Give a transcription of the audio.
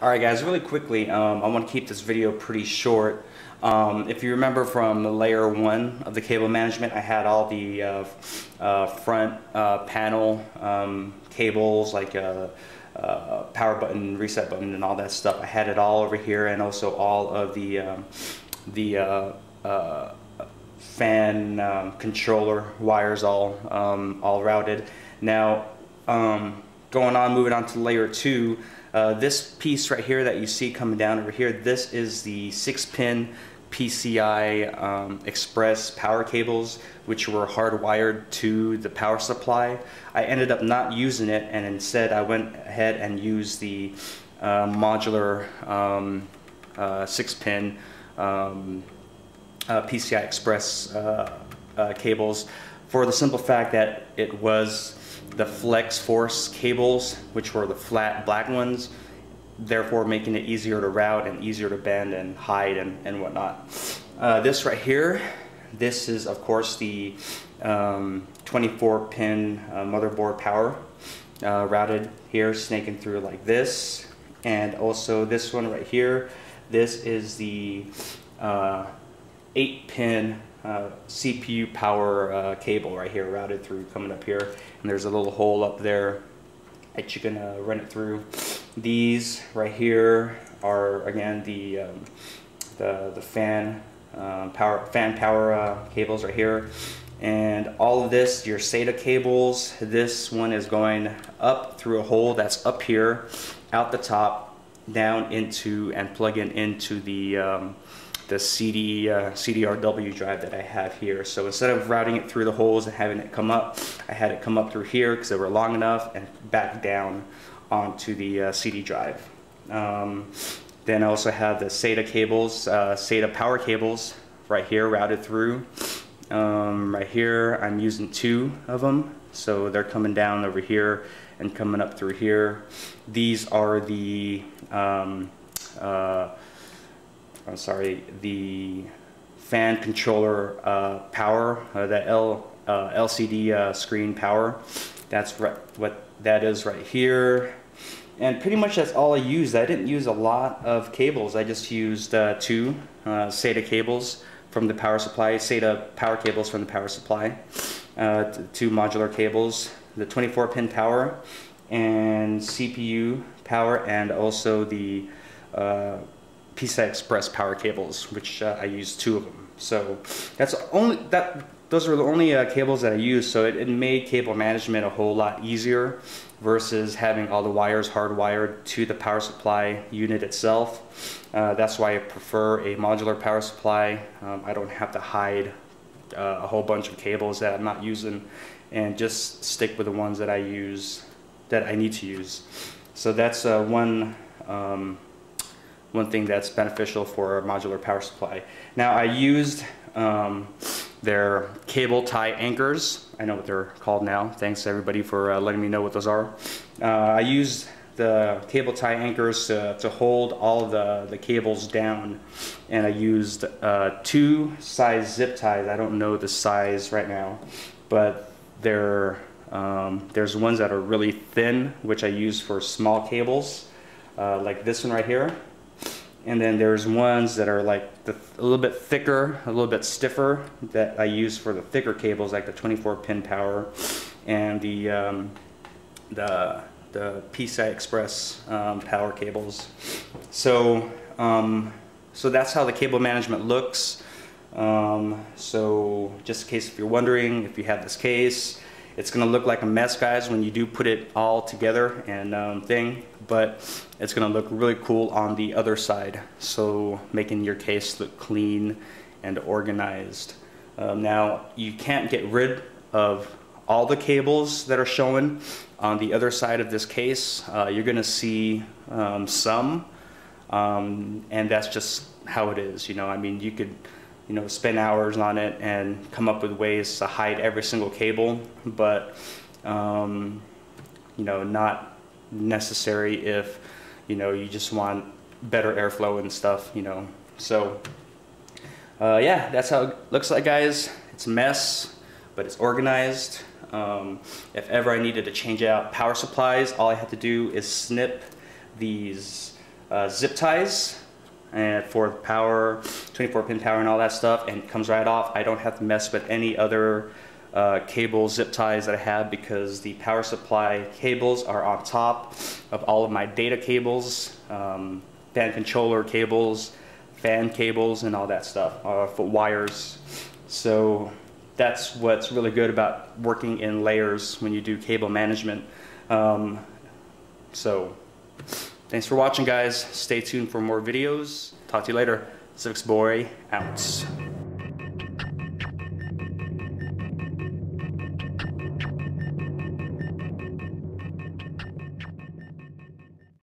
Alright guys, really quickly, I want to keep this video pretty short. If you remember from layer 1 of the cable management, I had all the front panel cables like power button, reset button, and all that stuff. I had it all over here, and also all of the fan controller wires all routed. Now, moving on to layer 2. This piece right here that you see coming down over here, this is the 6-pin PCI Express power cables, which were hardwired to the power supply. I ended up not using it, and instead I went ahead and used the modular 6-pin PCI Express cables, for the simple fact that it was the flex force cables, which were the flat black ones, therefore making it easier to route and easier to bend and hide and whatnot. This right here, this is of course the 24-pin motherboard power routed here, snaking through like this. And also this one right here, this is the 8-pin CPU power cable right here, routed through, coming up here, and there's a little hole up there that you can run it through. These right here are again the fan power cables right here, and all of this, your SATA cables. This one is going up through a hole that's up here, out the top, down into and plugging into the CDRW drive that I have here. So instead of routing it through the holes and having it come up, I had it come up through here because they were long enough, and back down onto the CD drive. Then I also have the SATA cables, SATA power cables right here, routed through. Right here I'm using 2 of them, so they're coming down over here and coming up through here. These are the the fan controller power, the LCD screen power. That's what that is right here. And pretty much that's all I used. I didn't use a lot of cables. I just used 2 SATA cables from the power supply, SATA power cables from the power supply, 2 modular cables, the 24-pin power and CPU power, and also the PCI Express power cables, which I used 2 of them. So those are the only cables that I used. So it made cable management a whole lot easier versus having all the wires hardwired to the power supply unit itself. That's why I prefer a modular power supply. I don't have to hide a whole bunch of cables that I'm not using, and just stick with the ones that I use, that I need to use. So that's one thing that's beneficial for a modular power supply. Now, I used their cable tie anchors. I know what they're called now. Thanks everybody for letting me know what those are. I used the cable tie anchors to hold all of the cables down, and I used 2 size zip ties. I don't know the size right now, but there's ones that are really thin, which I use for small cables, like this one right here. And then there's ones that are like a little bit thicker, a little bit stiffer, that I use for the thicker cables, like the 24-pin power and the PCI Express power cables. So that's how the cable management looks. So just in case if you're wondering, if you have this case, it's going to look like a mess, guys, when you do put it all together and but it's going to look really cool on the other side, so making your case look clean and organized. Now, you can't get rid of all the cables that are showing on the other side of this case. You're going to see some, and that's just how it is. You know, I mean, you could spend hours on it and come up with ways to hide every single cable, but not necessary if you just want better airflow and stuff. So yeah, that's how it looks like, guys. It's a mess, but it's organized. If ever I needed to change out power supplies, all I had to do is snip these zip ties and for the power, 24 pin power and all that stuff, and it comes right off. I don't have to mess with any other cable zip ties that I have because the power supply cables are on top of all of my data cables, fan controller cables, fan cables, and all that stuff, for wires. So that's what's really good about working in layers when you do cable management. So thanks for watching, guys. Stay tuned for more videos. Talk to you later. Civics Boy out.